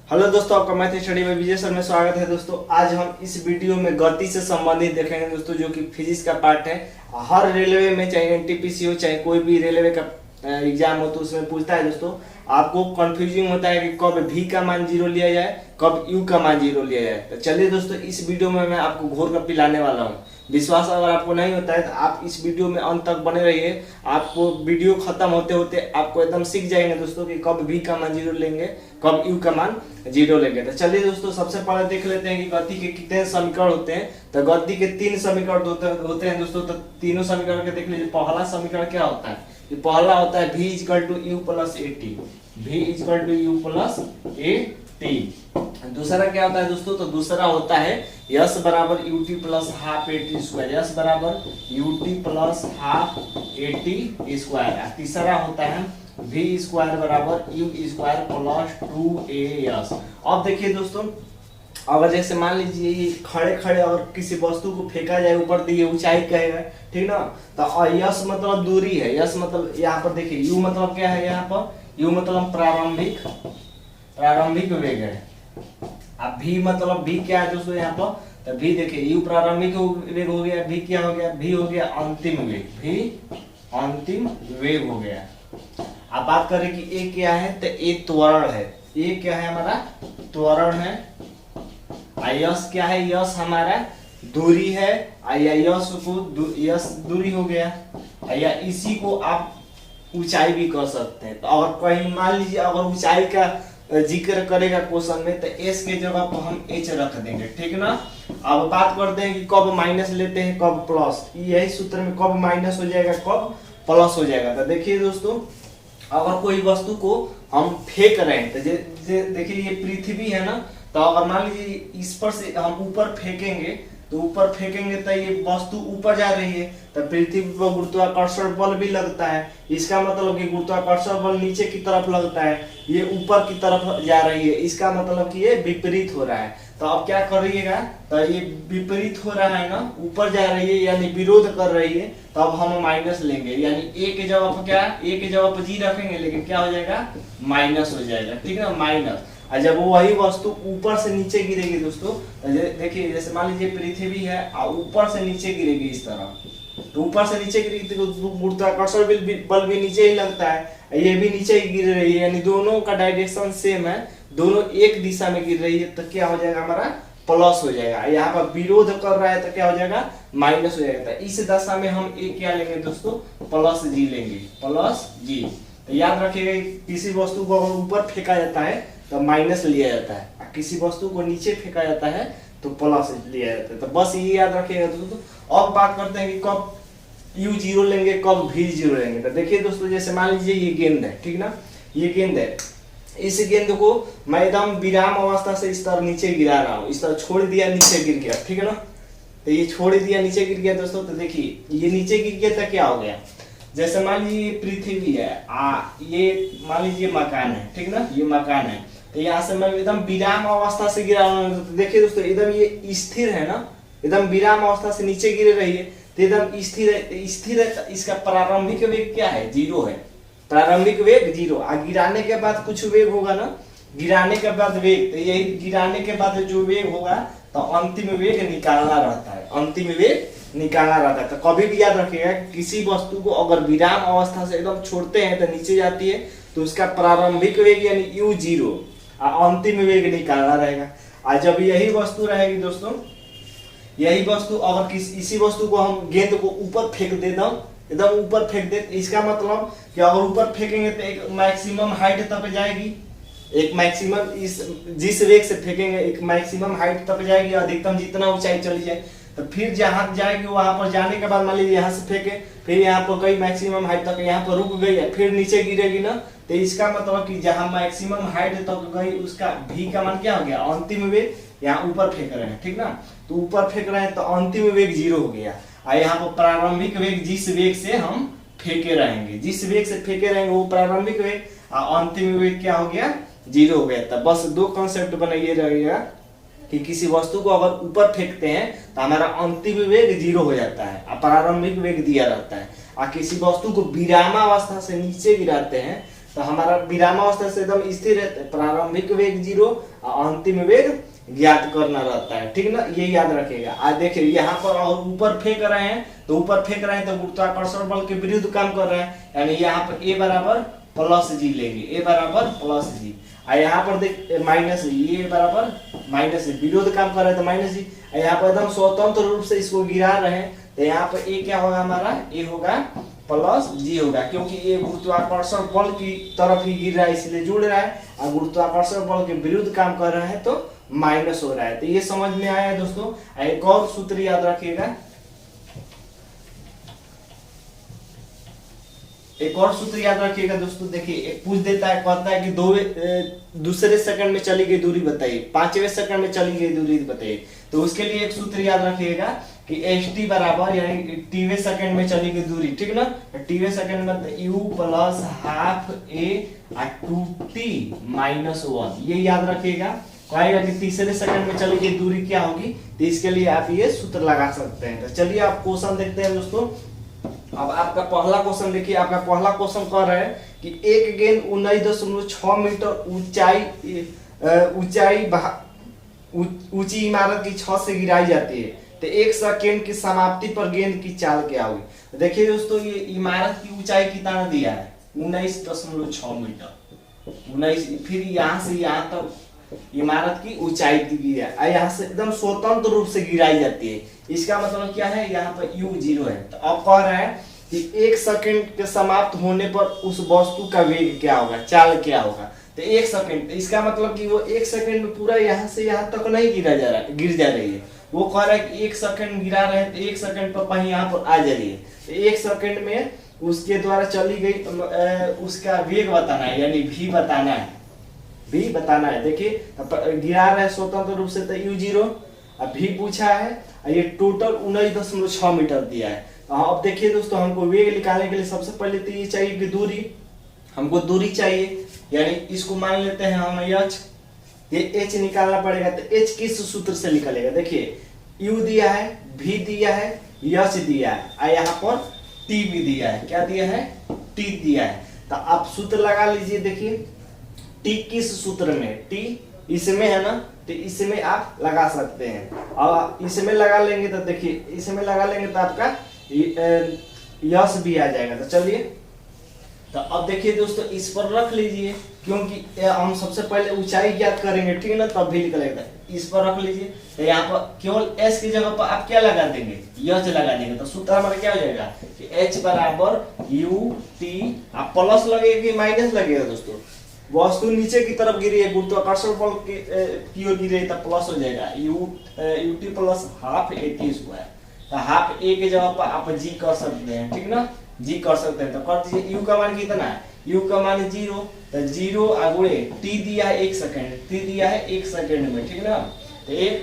Hello दोस्तों, आपका math study में विजय सर में स्वागत है। दोस्तों आज हम इस वीडियो में गति से संबंधित देखेंगे दोस्तों, जो कि फिजिक्स का पार्ट है। हर रेलवे में चाहे एनटीपीसी हो चाहे कोई भी रेलवे का एग्जाम हो तो उसमें पूछता है दोस्तों। आपको कंफ्यूजिंग होता है कि कब v का मान 0 लिया जाए, कब u का मान 0 लिया जाए। तो चलिए दोस्तों, इस वीडियो में मैं आपको घोर कर पिलाने वाला हूँ। विश्वास अगर आपको नहीं होता है तो आप इस वीडियो में अंत तक बने रहिए। आपको वीडियो खत्म होते होते आपको एकदम सीख जाएंगे दोस्तों कि कब v का मान 0 लेंगे, कब u का मान 0 लेंगे। तो चलिए दोस्तों, सबसे पहले देख लेते हैं कि गति के कितने समीकरण होते हैं। तो गति के 3 समीकरण होते हैं दोस्तों। तो तीनों समीकरण के देख लीजिए। पहला समीकरण क्या होता है? ये पहला होता है v equal to u plus a t, v equal to u plus a t. दूसरा क्या होता है दोस्तों? तो दूसरा होता है यस बराबर u t plus half a t square, S बराबर u t plus half a t square. तीसरा होता है v स्क्वायर बराबर u स्क्वायर प्लस 2as। अब देखिए दोस्तों, अगर जैसे मान लीजिए ये खड़े खड़े और किसी वस्तु को फेंका जाए ऊपर दिए, ऊंचाई कहेगा, ठीक ना। तो यस मतलब दूरी है, यस मतलब यहाँ पर देखिए यू मतलब क्या है, यहाँ पर यू मतलब प्रारंभिक वेग है। अब भी मतलब भी क्या है दोस्तों यहाँ पर? तो भी देखिए यू प्रारंभिक वेग हो गया, भी क्या हो गया? भी हो गया अंतिम वेग, भी अंतिम वेग हो गया। अब बात करें कि ए क्या है, तो ए त्वरण है। ए क्या है? हमारा त्वरण है। यस क्या है? यस हमारा दूरी है। यस को यस दूरी हो गया, या इसी को आप ऊंचाई भी कर सकते हैं। तो अगर कहीं मान लीजिए अगर ऊंचाई का जिक्र करेगा क्वेश्चन में, तो एस के जगह पर हम एच रख देंगे, ठीक ना। अब बात करते हैं कि कब माइनस लेते हैं, कब प्लस। यही सूत्र में कब माइनस हो जाएगा, कब प्लस हो जाएगा। तो देखिए दोस्तों, अगर कोई वस्तु को हम फेंक रहे हैं, तो देखिए ये पृथ्वी है ना। तो अगर मान लीजिए इस पर से हम ऊपर फेंकेंगे, तो ऊपर फेंकेंगे तो ये वस्तु ऊपर जा रही है, तो पृथ्वी पर गुरुत्वाकर्षण बल भी लगता है। इसका मतलब कि गुरुत्वाकर्षण बल नीचे की तरफ लगता है, ये ऊपर की तरफ जा रही है। इसका मतलब कि ये विपरीत हो रहा है। तो अब क्या करिएगा? तो ये विपरीत हो रहा है ना, ऊपर जा रही है यानी विरोध कर रही है। तो अब हम माइनस लेंगे, यानी ए के जगह पर क्या, ए के जगह पर जी रखेंगे, लेकिन क्या हो जाएगा? माइनस हो जाएगा, ठीक है ना, माइनस। और जब वही वस्तु ऊपर से नीचे गिरेगी दोस्तों, देखिए जैसे मान लीजिए पृथ्वी है और ऊपर से नीचे गिरेगी इस तरह, तो ऊपर से नीचे गिरेगी तो गुरुत्वाकर्षण बल भी नीचे ही लगता है, ये भी नीचे ही गिर रही है, यानी दोनों का डायरेक्शन सेम है, दोनों एक दिशा में गिर रही है। तो क्या हो जाएगा? हमारा प्लस हो जाएगा। यहाँ पर विरोध कर रहा है तो क्या हो जाएगा? माइनस हो जाएगा। इस दशा में हम ए क्या लेंगे दोस्तों? प्लस जी लेंगे, प्लस जी। तो याद रखिएगा, किसी वस्तु को अगर ऊपर फेंका जाता है तो माइनस लिया जाता है, किसी वस्तु को नीचे फेंका जाता है तो प्लस लिया जाता है। तो बस ये याद रखिएगा दोस्तों। अब बात करते हैं कि कब u 0 लेंगे, कब v 0 लेंगे। तो देखिए दोस्तों, जैसे मान लीजिए ये गेंद है, ठीक ना, ये गेंद है। इस गेंद को मैं एकदम विराम अवस्था से इस तरह नीचे गिरा रहा हूँ, इस तरह छोड़ दिया, नीचे गिर गया, ठीक है ना। तो ये छोड़ दिया, नीचे गिर गया दोस्तों। तो देखिए ये नीचे गिर गया तो क्या हो गया? जैसे मान लीजिए पृथ्वी है, ये मान लीजिए मकान है, ठीक ना, ये मकान है। तो यहाँ से मैं एकदम विराम अवस्था से गिरा रहा हूँ। तो देखिए दोस्तों, एकदम ये स्थिर है ना, एकदम विराम अवस्था से नीचे गिर रही है, तो एकदम स्थिर है। स्थिर है, इसका प्रारंभिक वेग क्या है? 0 है। प्रारंभिक वेग 0। गिराने के बाद कुछ वेग होगा ना, गिराने के बाद वेग, तो यही गिराने के बाद जो वेग होगा तो अंतिम वेग निकालना रहता है, अंतिम वेग निकालना रहता है। तो कभी भी याद रखिएगा, किसी वस्तु को अगर विराम अवस्था से एकदम छोड़ते हैं तो नीचे जाती है, तो उसका प्रारंभिक वेग यानी u 0 अंतिम वेग निकालना रहेगा। और जब यही वस्तु रहेगी दोस्तों, यही वस्तु अगर इसी वस्तु को हम गेंद को ऊपर फेंक देता हूं, एकदम ऊपर फेंक दे, इसका मतलब कि अगर ऊपर फेंकेंगे तो एक मैक्सिमम हाइट तक जाएगी, एक मैक्सिमम इस जिस वेग से फेंकेंगे एक मैक्सिमम हाइट तक जाएगी, अधिकतम जितना ऊंचाई चली जाए। तो फिर जहां जाएगी वहां पर जाने के बाद मान लीजिए यहाँ से फेंके, फिर यहाँ पर गई मैक्सिमम हाइट तक, यहाँ पर रुक गई है, फिर नीचे गिरेगी ना। तो इसका मतलब कि जहां मैक्सिमम हाइट तक गई उसका v का मान क्या हो गया? अंतिम वेग। यहाँ ऊपर फेंक रहे हैं, ठीक ना, तो ऊपर फेंक रहे हैं तो अंतिम वेग 0 हो गया। और यहाँ पर प्रारंभिक वेग, जिस वेग से हम फेंके रहेंगे, जिस वेग से फेंके रहेंगे वो प्रारंभिक वेग, और अंतिम वेग क्या हो गया? 0 हो गया। तो बस 2 कॉन्सेप्ट बनाइए रहेगा कि किसी वस्तु को अगर ऊपर फेंकते हैं तो हमारा अंतिम वेग 0 हो जाता है और प्रारंभिक वेग दिया रहता है, और किसी वस्तु को विरामावस्था से नीचे गिराते हैं तो हमारा विरामावस्था से एकदम स्थिर रहता है, प्रारंभिक वेग 0 और अंतिम वेग ज्ञात करना रहता है, ठीक ना, ये याद रखिएगा। आज देखिए यहाँ पर ऊपर फेंक रहे हैं तो ऊपर फेंक रहे हैं तो गुरुत्वाकर्षण बल के विरुद्ध काम कर रहे हैं, यानी यहाँ पर ए बराबर प्लस जी लेंगे, ए बराबर प्लस जी, और यहाँ पर देख माइनस जी, ये बराबर माइनस जी, विरोध काम कर रहे हैं तो माइनस जी, यहाँ पर एकदम स्वतंत्र रूप से इसको गिरा रहे हैं तो यहाँ पर ए क्या होगा हमारा, ए होगा प्लस जी होगा, क्योंकि ये गुरुत्वाकर्षण बल की तरफ ही गिर रहा है इसलिए जुड़ रहा है, और गुरुत्वाकर्षण बल के विरुद्ध काम कर रहा है तो माइनस हो रहा है। तो ये समझ में आया है दोस्तों। एक और सूत्र याद रखिएगा, एक और सूत्र याद रखिएगा दोस्तों। देखिए एक पूछ देता है, कहता है कि दूसरे सेकंड में चली गई दूरी बताइए, 5वें सेकंड में चली गई दूरी बताइए। तो उसके लिए एक सूत्र याद रखिएगा कि st बराबर यानी टीवें सेकंड में चली गई दूरी, ठीक ना, टीवें सेकंड में u plus half a 2t minus 1, ये याद रखिएगा। कहेगा कि तीसरे सेकंड में चली गई दूरी क्या होगी, तो इसके लिए आप ये सूत्र लगा सकते हैं। तो चलिए आप क्वेश्चन देखते हैं दोस्तों। अब आपका पहला क्वेश्चन देखिए, आपका पहला क्वेश्चन कह रहा है कि एक गेंद 19.6 मीटर ऊंची इमारत की छत से गिराई जाती है, तो 1 सेकंड की समाप्ति पर गेंद की चाल क्या होगी। देखिए दोस्तों ये इमारत की ऊंचाई कितना दिया है, 19.6 मीटर, 19, फिर यहाँ से यहाँ तक इमारत की ऊंचाई दी है, यहाँ से एकदम स्वतंत्र रूप से गिराई जाती है। इसका मतलब क्या है, यहाँ पर u 0 है। तो अब कह रहा है कि 1 सेकंड के समाप्त होने पर उस वस्तु का वेग क्या होगा, चाल क्या होगा। तो 1 सेकंड, इसका मतलब कि वो 1 सेकंड में पूरा यहाँ से यहाँ तक नहीं गिर जा रही है। वो कह रहा है कि 1 सेकंड गिरा रहे हैं तो 1 सेकंड पर कहीं यहाँ पर आ जा रही है, तो 1 सेकंड में उसके द्वारा चली गई उसका वेग बताना है, यानी v बताना है, v बताना है। देखिए गिरा रहा है स्वतंत्र रूप से तो u 0, अब v पूछा है, ये टोटल 19.6 मीटर दिया है। अब देखिए दोस्तों हमको वेग निकालने के लिए सबसे पहले तो ये चाहिए कि दूरी, हमको दूरी चाहिए, यानी इसको मान लेते हैं हम h, ये h निकालना पड़ेगा। तो h किस सूत्र से निकलेगा, देखिए u दिया है, v दिया है, h दिया है, और यहाँ पर t भी दिया है, क्या दिया है, t दिया है। तो आप सूत्र लगा लीजिए। देखिए t किस सूत्र में, t इसमें है ना, तो इसमें आप लगा सकते हैं। और इसमें लगा लेंगे तो देखिए इसमें लगा लेंगे तो आपका यश भी आ जाएगा। तो चलिए, तो अब देखिए दोस्तों इस पर रख लीजिए, क्योंकि हम सबसे पहले ऊंचाई ज्ञात करेंगे, ठीक है ना, तब भी निकलेगा। इस पर रख लीजिए, तो यहाँ पर केवल s की जगह पर आप क्या लगा देंगे, यश लगा देंगे। तो सूत्र हमारा क्या हो जाएगा कि h बराबर u t, आप प्लस लगेगा कि माइनस लगेगा दोस्तों, वस्तु नीचे की तरफ गिरी है, गुरुत्वाकर्षण बल की ओर गिरी है, तब प्लस हो जाएगा ut plus half at square. तो हाफ a की जगह पर आप g कर सकते हैं, ठीक ना, g कर सकते हैं। तो कर दीजिए, u का मान कितना है, u का मान 0, तो 0 अगुणे t दिया है 1 सेकंड, t दिया है 1 सेकंड में, ठीक ना, तो 1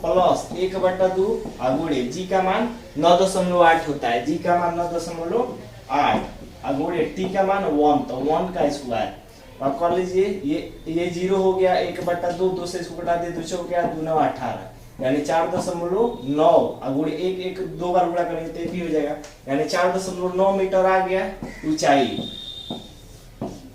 प्लस 1/2 अगुणे g का मान 9.8 होता है, g का मान 9.8 अगुणे t का मान 1, तो 1 का स्क्वायर। अब कर लीजिए, ये 0 हो गया, 1/2, 2 से इसको घटा दिए, 2 हो गया, 2 9 18, यानी 4.9 अगुणे 1 2 बार गुणा करेंगे तो भी हो जाएगा, यानी 4.9 मीटर आ गया ऊंचाई।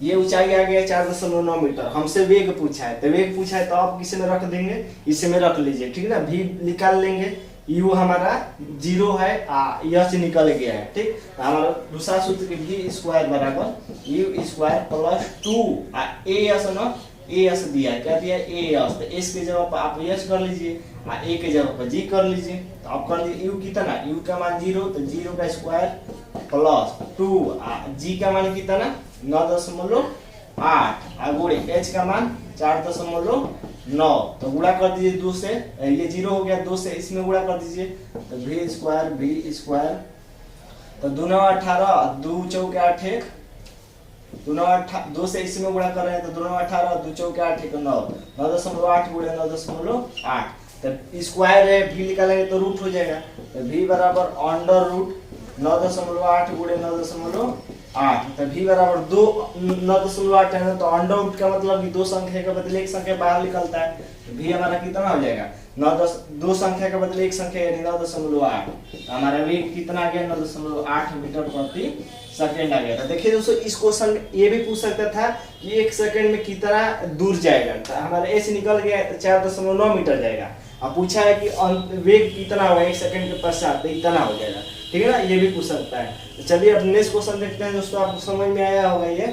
ये ऊंचाई आ गया 4.9 मीटर। हमसे वेग पूछा है, तो वेग पूछा है तो आप किसी में रख देंगे, इसी में रख लीजिए, ठीक ना। v निकाल लेंगे, u हमारा 0 है, यश निकल गया है, ठीक। तो हमारा दूसरा सूत्र कि v स्क्वायर बराबर u स्क्वायर प्लस 2 as ना, as दिया है, क्या दिया है, as। तो s की जगह पर आप s कर लीजिए, a की जगह पर g कर लीजिए। तो आप कर लीजिए u कितना, u का मान 0, तो 0 का स्क्वायर प्लस 2, g का मान कितना 9.8 अगुणे h का मान 4.9, तो गुणा कर दीजिए 2 से, ये 0 हो गया, 2 से इसमें गुणा कर दीजिए, तो v स्क्वायर, तो 2 9 18, 2 चौके 8 1, 2 से इसमें गुणा कर रहे हैं, तो 2 9 18, 2 चौके 8 1 9, 9.8 गुणे 9.8, तो स्क्वायर है, v निकालेंगे तो रूट हो जाएगा, तो v बराबर अंडर रूट 9.8 गुणे 9.8, तो v बराबर 9.8 है ना, तो अंडर रूट का मतलब कि 2 संख्या के बदले 1 संख्या बाहर निकलता है, तो v हमारा कितना हो जाएगा 2 संख्या के बदले 1 संख्या यानी 9.8, तो हमारा वेग कितना आ गया 9.8 मीटर प्रति सेकंड आ गया था। देखिए दोस्तों इस क्वेश्चन में ये भी पूछ सकता था कि 1 सेकंड में कितना दूर जाएगा, तो हमारा एच निकल गया 4.9 मीटर जाएगा। अब पूछा है कि वेग कितना होगा 1 सेकंड के पश्चात, तो इतना हो जाएगा, ठीक है ना, ये भी पूछ सकता है। तो चलिए अब नेक्स्ट क्वेश्चन देखते हैं दोस्तों, आपको समझ में आया होगा ये।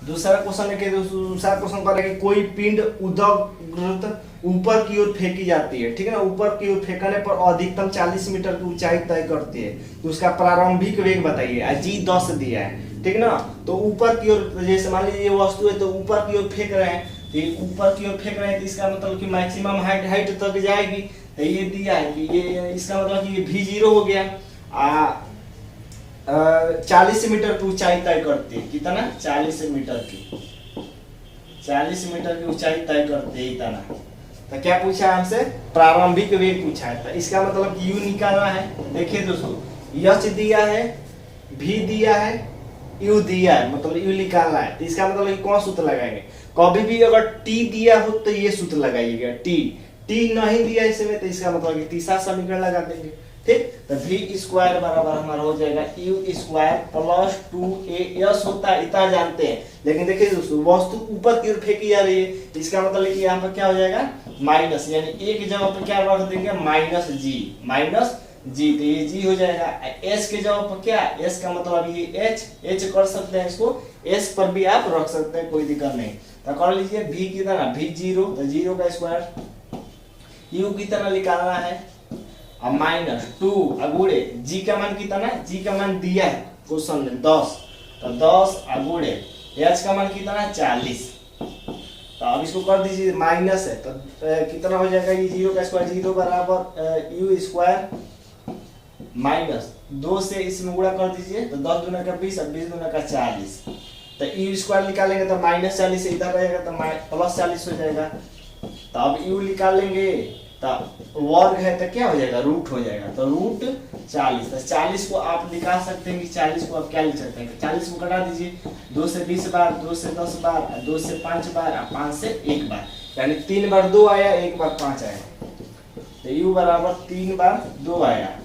दूसरा क्वेश्चन है, दूसरा क्वेश्चन कह रहा है कि कोई पिंड उदग्रत ऊपर की ओर फेंकी जाती है, ठीक है ना, ऊपर की ओर फेंकने पर अधिकतम 40 मीटर की ऊंचाई तय करती है, तो उसका प्रारंभिक वेग बताइए। जी 10 दिया है, ठीक ना। तो ऊपर की ओर, जैसे मान लीजिए ये वस्तु है तो ऊपर की ओर फेंक रहे हैं, तो ऊपर की ओर फेंक रहे हैं तो इसका मतलब कि मैक्सिमम हाइट तक जाएगी, तो ये दिया है कि ये इसका मतलब कि ये v0 हो गया। 40 मीटर की ऊंचाई तय करती है, कितना 40 मीटर की, 40 मीटर की ऊंचाई तय करती है इतना। तो क्या पूछा हमसे, प्रारंभिक वेग पूछा है, तो इसका मतलब कि u निकालना है। देखिए दोस्तों h दिया है, v दिया है, u दिया है, मतलब u निकालना है, तो इसका मतलब कि कौन सूत्र लगाएंगे। कभी भी अगर t दिया हो तो ये सूत्र लगाइएगा, t नहीं दिया इसमें, तो इसका मतलब कि तीसरा समीकरण लगा देंगे, ठीक। तो v स्क्वायर बराबर हमारा हो जाएगा u स्क्वायर प्लस 2a होता है, इतना जानते हैं। लेकिन देखिए दोस्तों वस्तु ऊपर की ओर फेंकी जा रही है, इसका मतलब कि यहाँ पर क्या हो जाएगा माइनस, यानी एक जगह पर क्या रख देंगे माइनस जी, तो ये जी हो जाएगा। एस के जगह पर क्या, एस का मतलब ये एच कर सकते हैं, इसको एस पर भी आप रख सकते हैं, कोई दिक्कत नहीं। तो कर लीजिए v कितना, v0, तो 0 का स्क्वायर, u कितना निकालना है, अब -2 अगुड़े जी का मान कितना, जी का मान दिया है क्वेश्चन में 10, तो 10 अगुड़े एच का मान कितना 40, तो अब इसको कर दीजिए माइनस है, तो कितना हो जाएगा ये 0 का स्क्वायर, 0 बराबर u स्क्वायर माइनस 2 से इसमें गुणा कर दीजिए, तो 10 दूना का 20 और 20 दूना का 40, तो u स्क्वायर निकालेंगे तो -40 से इधर रहेगा तो +40 हो जाएगा। तो अब u निकालेंगे तो वर्ग है तो क्या हो जाएगा रूट हो जाएगा, तो √40। तो 40 को आप निकाल सकते हैं कि 40 को आप क्या लिख सकते हैं, 40 को घटा दीजिए, 2 से 20 बार, 2 से 10 बार, 2 से 5 बार, 5 से 1 बार, यानी 3 बार 2 आया, 1 बार 5 आया, तो u बराबर 3 बार 2 आया,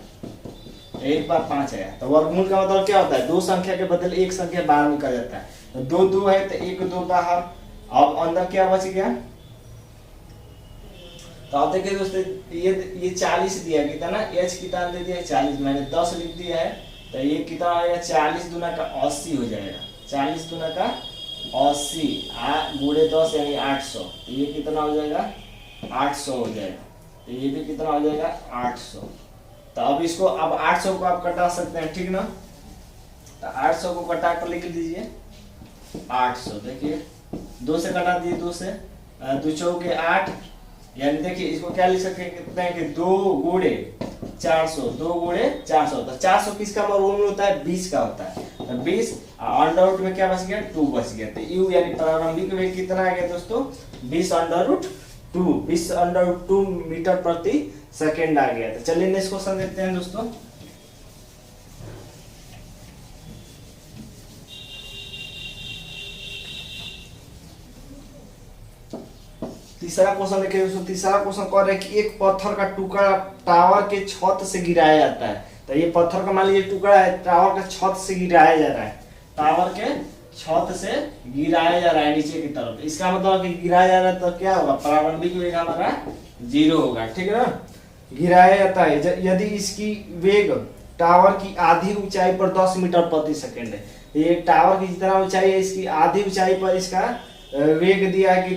1 बार 5 आया। तो वर्गमूल का मतलब क्या होता है, दो संख्या के बदले एक संख्या बाहर निकल जाता है, तो 2 है तो 1 2 बाहर, अब अंदर क्या बच गया। तो आप देखिए दोस्तों ये 40 दिया कितना, h कितना दे दिया 40, मैंने 10 लिख दिया है, तो ये कितना आएगा 40 दूना का 80 हो जाएगा, 40 दूना का 80 गुणे 10 यानी 800, तो ये कितना हो जाएगा 800 हो जाएगा, तो ये भी कितना हो जाएगा 800। तो अब इसको अब 800 को आप कटा सकते हैं, ठीक ना, तो 800 को कटा कर लिख लीजिए 800, देखिए 2 से कटा दिए, 2 से 2 चौके 8, यानी देखिए इसको क्या लिख सकते हैं कि 2 गुणे 400, 2 गुणे 400, तो 400 किसका वर्गमूल होता है 20 का होता है, तो 20 अंडर रूट में क्या बच गया 2 बच गया, तो u यानी प्रारंभिक वेग कितना आ गया दोस्तों 20√2 मीटर प्रति सेकंड आ गया। तो चलिए नेक्स्ट क्वेश्चन देखते हैं दोस्तों। तीसरा क्वेश्चन देखिए दोस्तों, तीसरा क्वेश्चन कह रहा है कि एक पत्थर का टुकड़ा टावर के छत से गिराया जाता है, तो ये पत्थर का मान लीजिए टुकड़ा है, टावर के छत से गिराया जा रहा है, टावर के छत से गिराया जा रहा है नीचे की तरफ, इसका मतलब कि गिराया जा रहा है तो क्या होगा प्रारंभिक वेग हमारा 0 होगा, ठीक है ना। गिराया जाता है यदि इसकी वेग टावर की आधी ऊंचाई पर 10 मीटर प्रति सेकंड है, ये टावर की जितना ऊंचाई है इसकी आधी ऊंचाई पर इसका वेग दिया है कि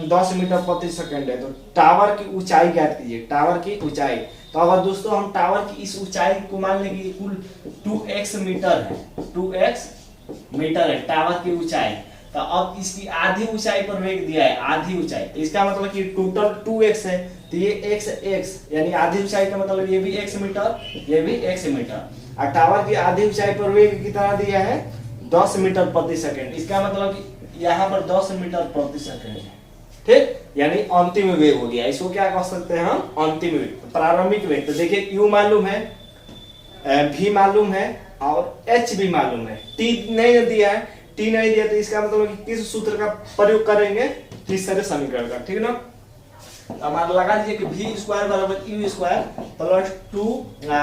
10 मीटर प्रति सेकंड है, तो टावर की ऊंचाई ज्ञात कीजिए, टावर की ऊंचाई। तो अगर दोस्तों हम टावर की इस ऊंचाई को मान लें कि कुल 2x मीटर है, 2x मीटर है टावर की ऊंचाई, तो अब इसकी आधी ऊंचाई पर वेग दिया है, आधी ऊंचाई, तो इसका मतलब कि टोटल 2x है, तो ये x यानी आधी ऊंचाई का मतलब ये भी x मीटर, ये भी x मीटर, और टावर की आधी ऊंचाई पर वेग कितना दिया है 10 मीटर प्रति सेकंड, इसका मतलब कि यहाँ पर 10 मीटर प्रति सेकंड है, ठीक, यानी अंतिम वेग हो गया, इसको क्या कह सकते हैं हम अंतिम वेग, प्रारंभिक वेग। तो देखिए u मालूम है, v मालूम है और h भी मालूम है, t नहीं दिया है, t टी नहीं दिया तो इसका मतलब कि किस सूत्र का प्रयोग करेंगे, तीसरे समीकरण का, ठीक ना। हमारा लगा लीजिए कि v स्क्वायर बराबर u स्क्वायर प्लस 2 a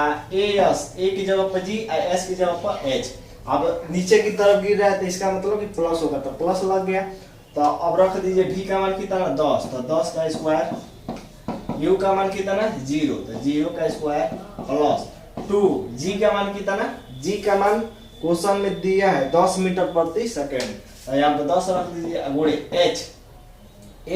की जगह पर g, s की जगह पर h। अब नीचे की तरफ गिर रहा है तो इसका मतलब कि प्लस होगा, तो प्लस लग गया। तो अब रख दीजिए v का मान कितना 10, तो 10 का स्क्वायर, u का मान कितना 0, तो 0 का स्क्वायर प्लस 2 g का मान कितना, g का मान क्वेश्चन में दिया है 10 मीटर प्रति सेकंड, तो यहाँ पे 10 रख दीजिए गुणे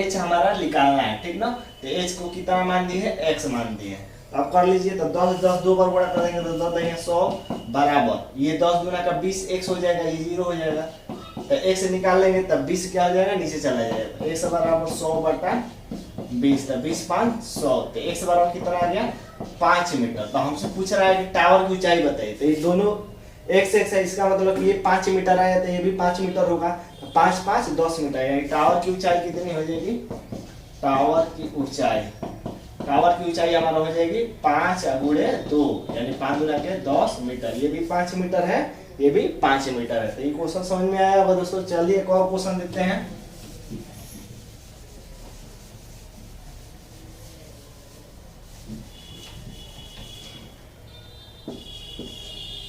h हमारा निकालना है, ठीक ना। तो h को कितना मान दिए है, x मान दिए है। अब कर लीजिए, तो 10 10 दो बार गुणा कर देंगे तो 10 देंगे 100 बराबर ये 10 गुना का 20 x हो जाएगा, ये 0 हो जाएगा। तो x निकाल लेंगे तब 20 क्या हो जाएगा, नीचे चला जाएगा। x बराबर 100 बटा 20, तो 20 5 100, तो x बराबर कितना आ गया 5 मीटर। तो हमसे पूछ रहा है कि टावर की ऊंचाई बताइए, तो ये दोनों x x है, इसका मतलब कि ये 5 मीटर आया तो ये भी 5 मीटर होगा, तो 5 5 10 मीटर, यानी टावर की ऊंचाई कितनी हो जाएगी, टावर की ऊंचाई हमारा हो जाएगी 5 गुणे 2, यानी 5 गुना के 10 मीटर। ये भी 5 मीटर है, ये भी 5 मीटर है। तो ये क्वेश्चन समझ में आया होगा दोस्तों। चलिए एक और क्वेश्चन देखते हैं।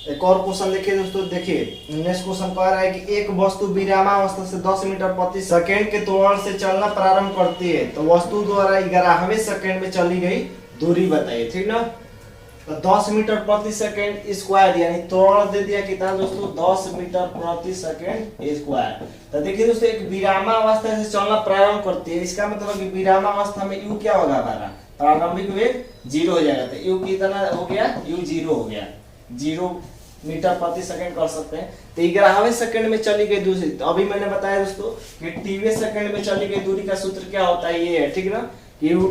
एक और क्वेश्चन देखिए दोस्तों, देखिए नेक्स्ट क्वेश्चन कह रहा है कि एक वस्तु विरामावस्था से 10 मीटर प्रति सेकंड के त्वरण से चलना प्रारंभ करती है, तो वस्तु द्वारा 11वें सेकंड में चली गई दूरी बताइए, ठीक ना। तो 10 मीटर प्रति सेकंड स्क्वायर, यानी त्वरण दे दिया कितना दोस्तों 10 मीटर प्रति सेकंड स्क्वायर। तो देखिए दोस्तों, एक विरामावस्था से चलना प्रारंभ करती है, इसका मतलब कि विरामावस्था में u क्या होगा, हमारा प्रारंभिक वेग 0 हो जाएगा। तो u कितना हो गया, u 0 हो गया, 0 मीटर प्रति सेकंड कर सकते हैं। तो 11वें सेकंड में चली गई दूरी, तो अभी मैंने बताया दोस्तों कि टीवें सेकंड में चली गई दूरी का सूत्र क्या होता है, ये है, ठीक ना। u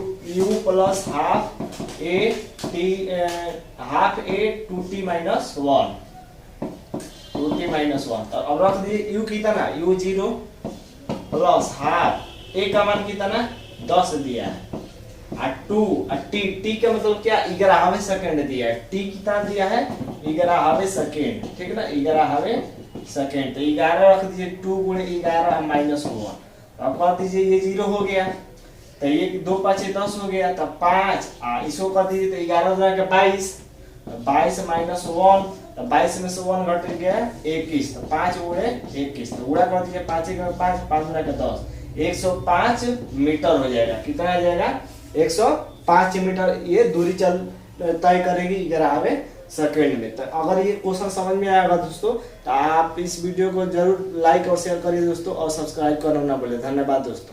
plus half a 2t minus 1, 2t minus 1। तो अब रख दीजिए u कितना, u 0 प्लस हाफ a का मान कितना 10 दिया है, टी का मतलब क्या 11वें सेकंड दिया है, टी कितना दिया है 11वें सेकंड, ठीक ना, 11वें सेकंड। तो 11 रख दीजिए, 2 गुणे 11 माइनस 1। अब कर दीजिए ये 0 हो गया, तो ये 2 5 10 हो गया, तो 5 इसको कर दीजिए, तो 11 गुना के 22, 22 माइनस 1, तो 22 में से 1 घट गया 21, तो 5 गुणे 21, तो गुणा कर दीजिए 5 गुना 5, 5 गुना के 10, 105 मीटर हो जाएगा। कितना आ जाएगा 105 मीटर ये दूरी तय करेगी 11वें सेकंड में। तो अगर ये क्वेश्चन समझ में आएगा दोस्तों, तो आप इस वीडियो को जरूर लाइक और शेयर करिए दोस्तों, और सब्सक्राइब करना ना भूलें। धन्यवाद दोस्तों।